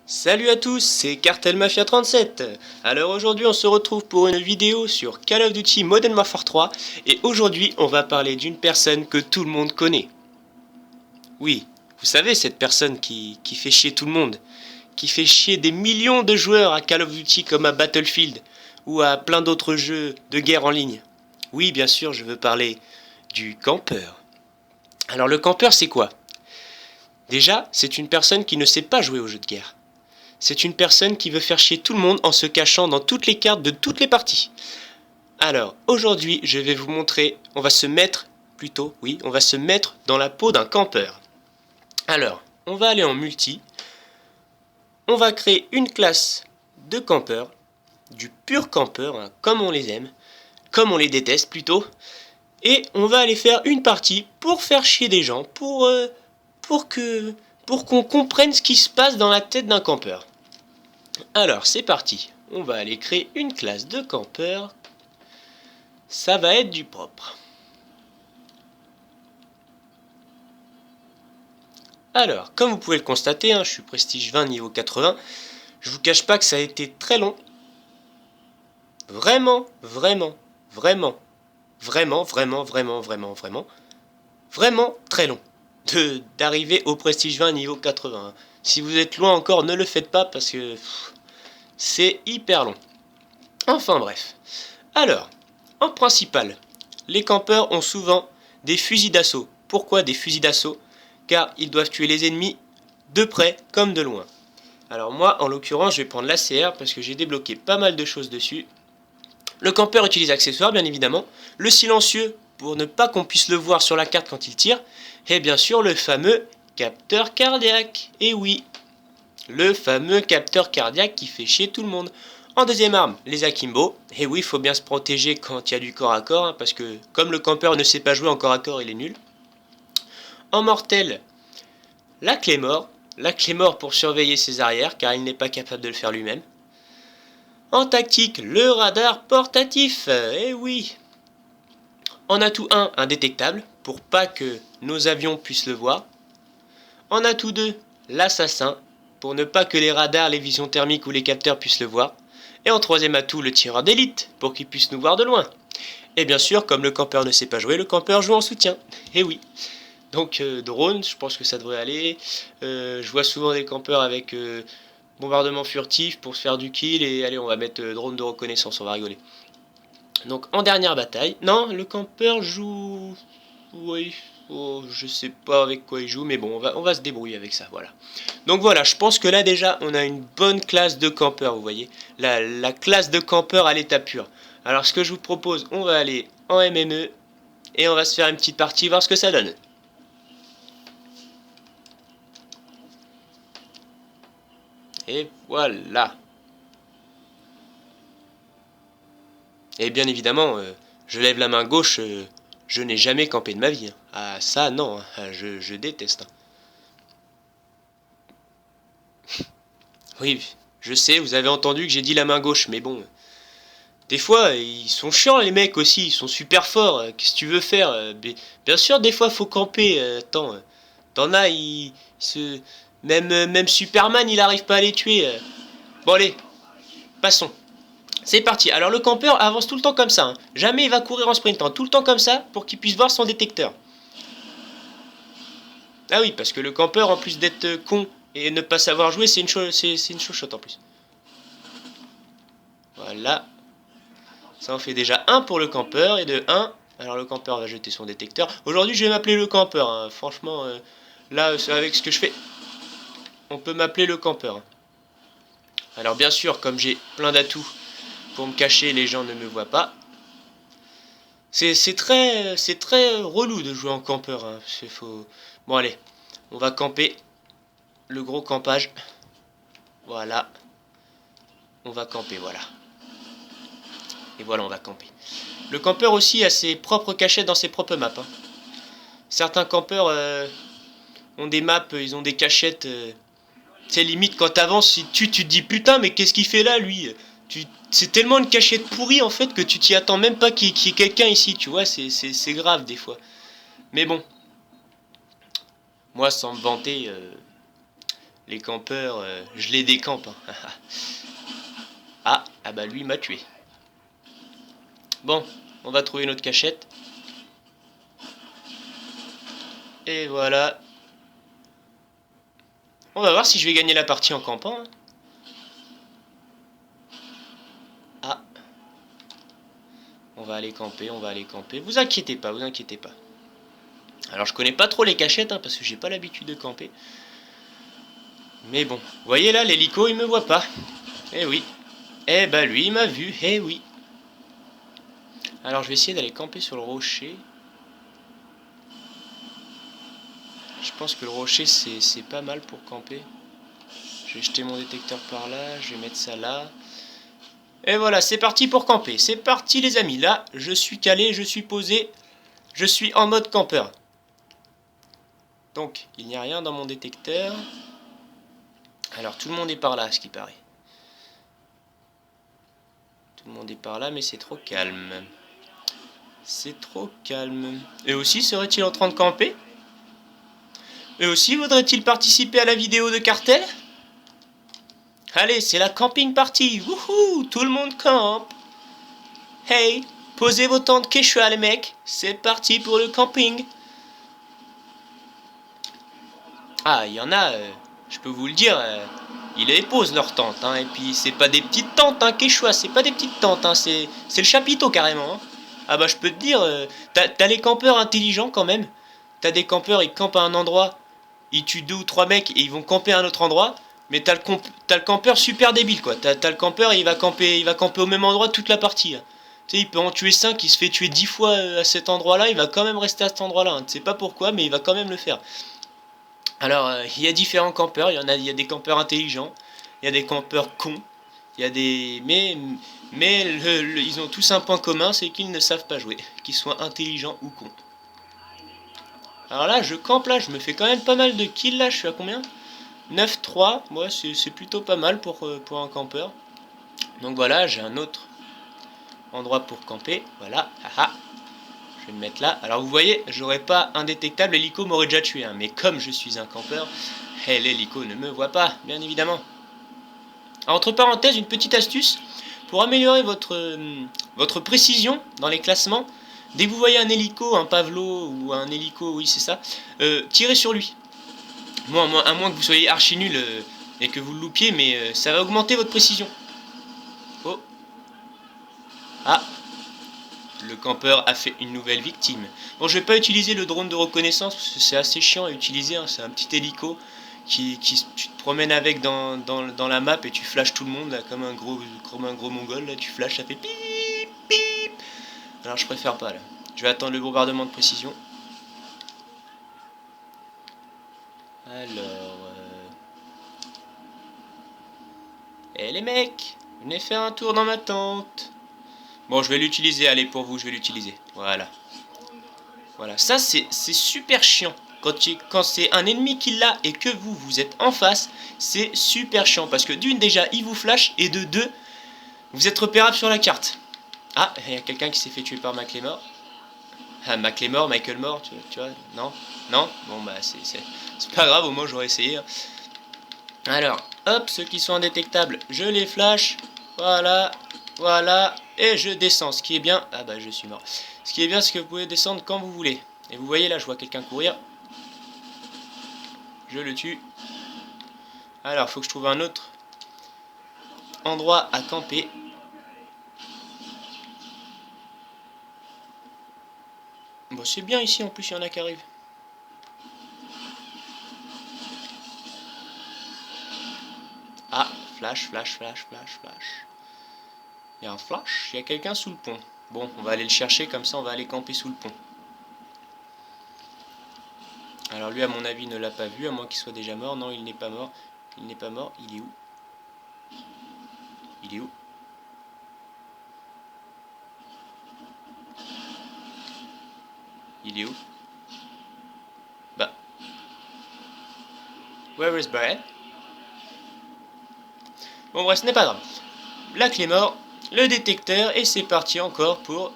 Salut à tous, c'est Cartel Mafia 37. Alors aujourd'hui on se retrouve pour une vidéo sur Call of Duty Modern Warfare 3 et aujourd'hui on va parler d'une personne que tout le monde connaît. Oui, vous savez cette personne qui fait chier tout le monde, qui fait chier des millions de joueurs à Call of Duty comme à Battlefield ou à plein d'autres jeux de guerre en ligne. Oui, bien sûr, je veux parler du campeur. Alors le campeur c'est quoi? Déjà, c'est une personne qui ne sait pas jouer aux jeux de guerre. C'est une personne qui veut faire chier tout le monde en se cachant dans toutes les cartes de toutes les parties. Alors, aujourd'hui, je vais vous montrer, on va se mettre dans la peau d'un campeur. Alors, on va aller en multi, on va créer une classe de campeur, du pur campeur, hein, comme on les aime, comme on les déteste plutôt, et on va aller faire une partie pour faire chier des gens, pour qu'on comprenne ce qui se passe dans la tête d'un campeur. Alors c'est parti, on va aller créer une classe de campeur, ça va être du propre. Alors, comme vous pouvez le constater, je suis prestige 20 niveau 80, je vous cache pas que ça a été très long. Vraiment très long d'arriver au prestige 20 niveau 80. Si vous êtes loin encore, ne le faites pas parce que c'est hyper long. Enfin bref. Alors, en principal, les campeurs ont souvent des fusils d'assaut. Pourquoi des fusils d'assaut? Car ils doivent tuer les ennemis de près comme de loin. Alors moi, en l'occurrence, je vais prendre l'ACR parce que j'ai débloqué pas mal de choses dessus. Le campeur utilise accessoires, bien évidemment. Le silencieux, pour ne pas qu'on puisse le voir sur la carte quand il tire. Et bien sûr, le fameux capteur cardiaque. Et oui, le fameux capteur cardiaque qui fait chier tout le monde. En deuxième arme, les Akimbo. Et oui, il faut bien se protéger quand il y a du corps à corps, parce que comme le campeur ne sait pas jouer en corps à corps, il est nul. En mortel, la Claymore. La Claymore pour surveiller ses arrières, car il n'est pas capable de le faire lui-même. En tactique, le radar portatif. Eh oui. En atout 1, indétectable, pour pas que nos avions puissent le voir. En atout 2, l'assassin, pour ne pas que les radars, les visions thermiques ou les capteurs puissent le voir. Et en troisième atout, le tireur d'élite, pour qu'il puisse nous voir de loin. Et bien sûr, comme le campeur ne sait pas jouer, le campeur joue en soutien. Et oui. Donc drone, je pense que ça devrait aller. Je vois souvent des campeurs avec bombardement furtif pour se faire du kill. Et allez, on va mettre drone de reconnaissance, on va rigoler. Donc en dernière bataille, non, le campeur joue... Oui, oh, je sais pas avec quoi il joue, mais bon, on va se débrouiller avec ça, voilà. Donc voilà, je pense que là déjà, on a une bonne classe de campeur, vous voyez. La classe de campeur à l'état pur. Alors ce que je vous propose, on va aller en MME, et on va se faire une petite partie, voir ce que ça donne. Et voilà. Et bien évidemment, je lève la main gauche, je n'ai jamais campé de ma vie. Ah ça non, je déteste. Oui, je sais, vous avez entendu que j'ai dit la main gauche, mais bon. Des fois, ils sont chiants les mecs aussi, ils sont super forts. Qu'est-ce que tu veux faire? Bien sûr, des fois, faut camper. Attends, t'en as, même Superman, il arrive pas à les tuer. Bon allez, passons. C'est parti. Alors le campeur avance tout le temps comme ça. Jamais il va courir en sprintant. Tout le temps comme ça pour qu'il puisse voir son détecteur. Ah oui, parce que le campeur, en plus d'être con et ne pas savoir jouer, c'est une chochotte en plus. Voilà. Ça en fait déjà un pour le campeur. Et de 1, alors le campeur va jeter son détecteur. Aujourd'hui, je vais m'appeler le campeur. Franchement, là, avec ce que je fais, on peut m'appeler le campeur. Alors bien sûr, comme j'ai plein d'atouts pour me cacher, les gens ne me voient pas. C'est très relou de jouer en campeur. Faut... Bon allez, on va camper. Le gros campage. Voilà. On va camper, voilà. Et voilà, on va camper. Le campeur aussi a ses propres cachettes dans ses propres maps. Certains campeurs ont des maps, ils ont des cachettes. C'est limite quand t'avances, si tu te dis putain, mais qu'est-ce qu'il fait là, lui? C'est tellement une cachette pourrie en fait que tu t'y attends même pas qu'il y ait quelqu'un ici, tu vois, c'est grave des fois. Mais bon, moi sans me vanter, Les campeurs, je les décampe. Hein. Ah bah lui il m'a tué. Bon, on va trouver notre cachette. Et voilà. On va voir si je vais gagner la partie en campant. Hein. Ah. On va aller camper, on va aller camper. Vous inquiétez pas, vous inquiétez pas. Alors je connais pas trop les cachettes, hein, parce que j'ai pas l'habitude de camper. Mais bon, vous voyez là, l'hélico il me voit pas. Eh oui. Eh bah lui il m'a vu, eh oui. Alors je vais essayer d'aller camper sur le rocher. Je pense que le rocher c'est pas mal pour camper. Je vais jeter mon détecteur par là, je vais mettre ça là. Et voilà, c'est parti pour camper. C'est parti les amis, là je suis calé, je suis posé. Je suis en mode campeur. Donc il n'y a rien dans mon détecteur. Alors tout le monde est par là à ce qui paraît. Tout le monde est par là mais c'est trop calme. C'est trop calme. Et aussi serait-il en train de camper? Et aussi voudrait-il participer à la vidéo de cartel? Allez, c'est la camping party. Wouhou, tout le monde campe. Hey, posez vos tentes Quechua les mecs. C'est parti pour le camping. Ah, il y en a, je peux vous le dire, ils les posent leurs tentes. Hein, et puis c'est pas des petites tentes, hein, Quechua, c'est pas des petites tentes. Hein, c'est le chapiteau carrément. Hein. Ah bah je peux te dire, t'as les campeurs intelligents quand même. T'as des campeurs, ils campent à un endroit, ils tuent 2 ou 3 mecs et ils vont camper à un autre endroit. Mais t'as le campeur super débile quoi. T'as le campeur et il va camper au même endroit toute la partie. Hein. Tu sais, il peut en tuer 5, il se fait tuer 10 fois à cet endroit-là, il va quand même rester à cet endroit-là. Hein. Tu sais pas pourquoi, mais il va quand même le faire. Alors, il y a différents campeurs, il y a des campeurs intelligents, il y a des campeurs cons, il y a des... Mais ils ont tous un point commun, c'est qu'ils ne savent pas jouer, qu'ils soient intelligents ou cons. Alors là, je campe là, je me fais quand même pas mal de kills là, je suis à combien? 9-3, moi c'est plutôt pas mal pour un campeur. Donc voilà, j'ai un autre endroit pour camper, voilà, haha. Je vais me mettre là. Alors vous voyez, j'aurais pas indétectable, l'hélico m'aurait déjà tué, hein. Mais comme je suis un campeur, l'hélico ne me voit pas, bien évidemment. Entre parenthèses, une petite astuce pour améliorer votre précision dans les classements. Dès que vous voyez un hélico, un pavelo ou un hélico, oui c'est ça, tirez sur lui. À moins que vous soyez archi nul et que vous le loupiez, mais ça va augmenter votre précision. Oh. Ah. Le campeur a fait une nouvelle victime. Bon, je vais pas utiliser le drone de reconnaissance parce que c'est assez chiant à utiliser. Hein. C'est un petit hélico tu te promènes avec dans la map et tu flashes tout le monde là, comme un gros mongol. Là, tu flashes, ça fait pip pip. Alors je préfère pas là. Je vais attendre le bombardement de précision. Alors... Eh les mecs, venez faire un tour dans ma tente. Bon, je vais l'utiliser, allez, pour vous, je vais l'utiliser. Voilà. Voilà, ça c'est super chiant. Quand c'est un ennemi qui l'a et que vous êtes en face, c'est super chiant. Parce que d'une, déjà, il vous flash, et de deux, vous êtes repérable sur la carte. Ah, il y a quelqu'un qui s'est fait tuer par McLemore. Ah, McLemore, Michael Moore, tu vois, non? Non? Bon, bah, c'est pas grave, au moins j'aurais essayé. Hein. Alors, hop, ceux qui sont indétectables, je les flash. Voilà, voilà, et je descends. Ce qui est bien... Ah bah, je suis mort. Ce qui est bien, c'est que vous pouvez descendre quand vous voulez. Et vous voyez là, je vois quelqu'un courir. Je le tue. Alors, faut que je trouve un autre endroit à camper. Bon, c'est bien ici, en plus, il y en a qui arrivent. Ah, flash, flash, flash, flash, flash. Il y a un flash, il y a quelqu'un sous le pont. Bon, on va aller le chercher, comme ça on va aller camper sous le pont. Alors lui, à mon avis, ne l'a pas vu, à moins qu'il soit déjà mort. Non, il n'est pas mort. Il n'est pas mort, il est où? Il est où? Il est où? Bah. Where is Brad? Bon bref, ce n'est pas grave. La clé mort, le détecteur, et c'est parti encore pour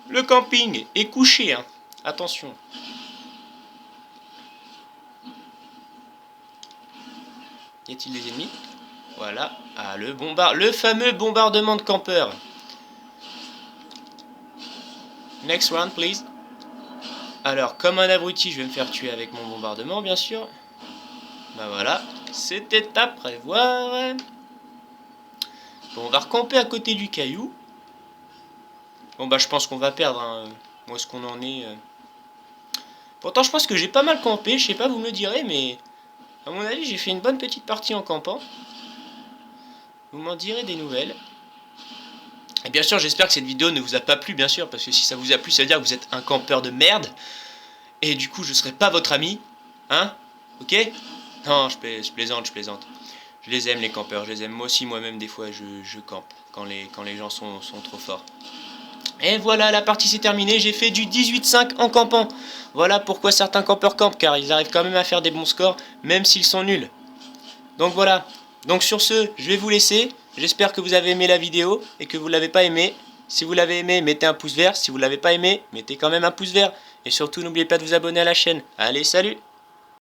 le camping. Et coucher, hein. Attention. Y a-t-il des ennemis? Voilà. Ah, le fameux bombardement de campeurs. Next round, please. Alors, comme un abruti, je vais me faire tuer avec mon bombardement, bien sûr. Bah voilà. C'était à prévoir. Bon, on va recamper à côté du caillou. Bon, bah, je pense qu'on va perdre. Hein. Où est-ce qu'on en est Pourtant, je pense que j'ai pas mal campé. Je sais pas, vous me le direz, mais... À mon avis, j'ai fait une bonne petite partie en campant. Vous m'en direz des nouvelles. Et bien sûr, j'espère que cette vidéo ne vous a pas plu, bien sûr, parce que si ça vous a plu, ça veut dire que vous êtes un campeur de merde. Et du coup, je serai pas votre ami. Hein? Ok? Non, je plaisante, je plaisante. Je les aime, les campeurs, je les aime. Moi aussi, moi-même, des fois, je campe quand les gens sont trop forts. Et voilà, la partie s'est terminée. J'ai fait du 18-5 en campant. Voilà pourquoi certains campeurs campent, car ils arrivent quand même à faire des bons scores, même s'ils sont nuls. Donc voilà. Donc sur ce, je vais vous laisser. J'espère que vous avez aimé la vidéo et que vous ne l'avez pas aimé. Si vous l'avez aimé, mettez un pouce vert. Si vous ne l'avez pas aimé, mettez quand même un pouce vert. Et surtout, n'oubliez pas de vous abonner à la chaîne. Allez, salut!